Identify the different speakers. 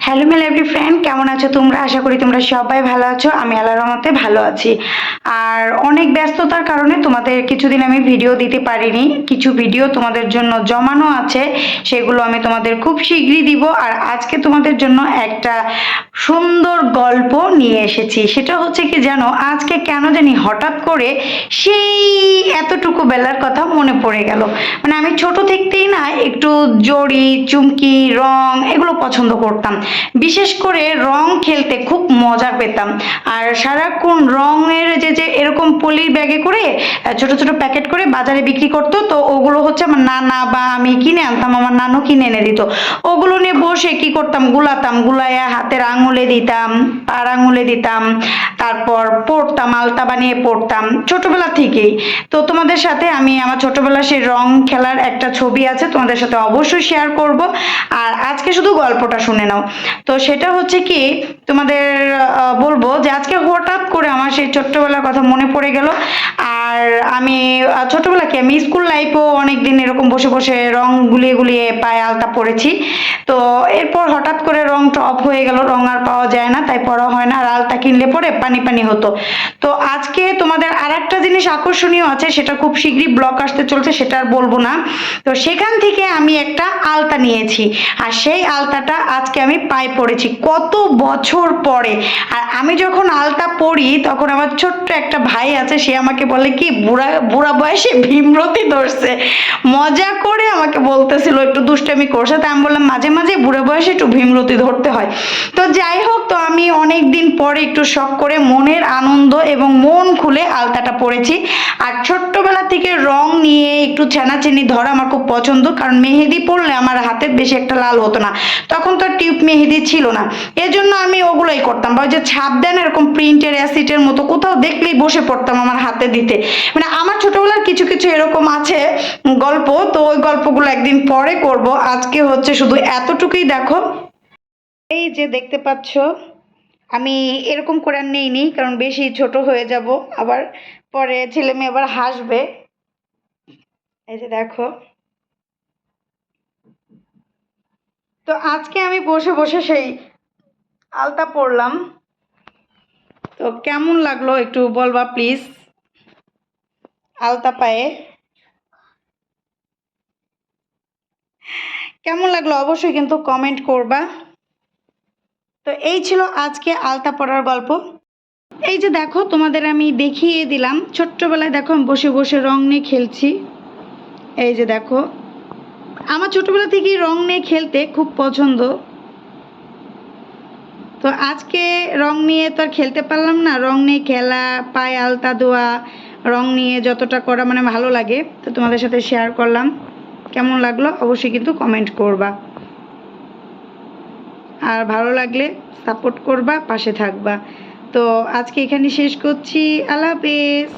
Speaker 1: Hello mail every friend, কেমন আছো তোমরা? আশা করি তোমরা সবাই ভালো আছো। আমি আল্লাহর রহমতে ভালো আছি। আর অনেক ব্যস্ততার কারণে তোমাদের কিছুদিন আমি ভিডিও দিতে পারিনি। কিছু ভিডিও তোমাদের জন্য জমানো আছে, সেগুলো আমি তোমাদের খুব শীঘ্রই দিব। আর আজকে তোমাদের জন্য একটা সুন্দর গল্প নিয়ে এসেছি। সেটা হচ্ছে কি জানো, আজকে কেন জানি হঠাৎ করে সেই এতটুকু বেলার কথা মনে পড়ে গেল। মানে আমি ছোট থেকেই না একটু জড়ি, চুমকি, রং এগুলো পছন্দ করতাম। বিশেষ করে রং খেলতে খুব মজা পেতাম। আর সারাক্ষণ রঙের যে যে এরকম পলির ব্যাগে করে ছোট ছোট প্যাকেট করে বাজারে বিক্রি করতো, তো ওগুলো হচ্ছে আমার নানা বা আমি কিনে আনতাম, আমার নানু কিনে এনে দিত। ওগুলো নিয়ে বসে কি করতাম, গুলাতাম, গুলাইয়া হাতের আঙুলে দিতাম, পার আঙুলে দিতাম, তারপর পড়তাম, আলতা বানিয়ে পড়তাম ছোটবেলা থেকেই। তো তোমাদের সাথে আমি আমার ছোটবেলার সেই রং খেলার একটা ছবি আছে, তোমাদের সাথে অবশ্যই শেয়ার করব। আর আজকে শুধু গল্পটা শুনে নাও। তো সেটা হচ্ছে কি, তোমাদের বলবো যে আজকে হঠাৎ করে আমার সেই ছোট্টবেলার কথা মনে পড়ে গেল। আর আমি ছোটবেলাকে আমি স্কুল লাইফেও অনেকদিন এরকম বসে বসে রং গুলিয়ে গুলিয়ে পায়ে আলতা পড়েছি। তো এরপর হঠাৎ করে রংটা অফ হয়ে গেল, রং আর পাওয়া যায় না, তাই পড়া হয় না। আর আলতা কিনলে পরে পানি পানি হতো। তো আজকে তোমাদের আর একটা জিনিস আকর্ষণীয় আছে, সেটা খুব শীঘ্রই ব্লগ আসতে চলছে, সেটা আর বলবো না। তো সেখান থেকে আমি একটা আলতা নিয়েছি, আর সেই আলতাটা আজকে আমি পায়ে পড়েছি কত বছর পরে। আর আমি যখন আলতা পড়ি তখন আমার ছোট্ট একটা ভাই আছে, সে আমাকে বলে কি, বুড়া বুড়া বয়সে ভীমরতি ধরছে। মজা করে আমাকে বলতেছিল, একটু দুষ্টামি করছে। তাই আমি বললাম মাঝে মাঝে বুড়া বয়সে একটু ভীমরতি ধরতে হয়। তো যাই হোক, তো আমি অনেক দিন পরে একটু শখ করে মনের আনন্দ এবং মন খুলে আলতাটা পড়েছি। আর ছোট্টবেলা থেকে রং নিয়ে একটু ছানাছানি ধরা আমার খুব পছন্দ, কারণ মেহেদি পড়লে আমার হাতের বেশি একটা লাল হতো না। তখন তো টিউব মেহেদি ছিল না, এজন্য আমি ওগুলোই করতাম। বা ওই যে ছাপ দেন এরকম প্রিন্টের অ্যাসিডের মতো, কোথাও দেখলেই বসে পড়তাম আমার হাতে দিতে। মানে আমার ছোটবেলার কিছু কিছু এরকম আছে গল্প, তো ওই গল্পগুলো একদিন পরে করব। আজকে হচ্ছে শুধু এতটুকুই দেখো। এই যে দেখতে পাচ্ছ, আমি এরকম করে আর নেইনি, কারণ বেশি ছোট হয়ে যাব, আবার পরে ছেলে মেয়ে আবার হাসবে। এই যে দেখো। তো আজকে আমি বসে বসে সেই আলতা পরলাম। তো কেমন লাগলো একটু বলবা প্লিজ, আলতা পায়ে কেমন লাগলো অবশ্যই কিন্তু কমেন্ট করবা। তো এই ছিল আজকে আলতা পরার গল্প। এই যে দেখো, তোমাদের আমি দেখিয়ে দিলাম ছোট্টবেলায় দেখো আমি বসে বসে রং নিয়ে খেলছি। এই যে দেখো, আমার ছোটবেলা থেকেই রং নিয়ে খেলতে খুব পছন্দ। তো আজকে রং নিয়ে তো আর খেলতে পারলাম না। রং নিয়ে খেলা, পায়ে আলতা দেওয়া, রং নিয়ে যতটা করা মানে ভালো লাগে, তো তোমাদের সাথে শেয়ার করলাম। কেমন লাগলো অবশ্যই কিন্তু কমেন্ট করবা। আর ভালো লাগলে সাপোর্ট করবা, পাশে থাকবা। তো আজকে এখানে শেষ করছি। আল্লাহ হাফেজ।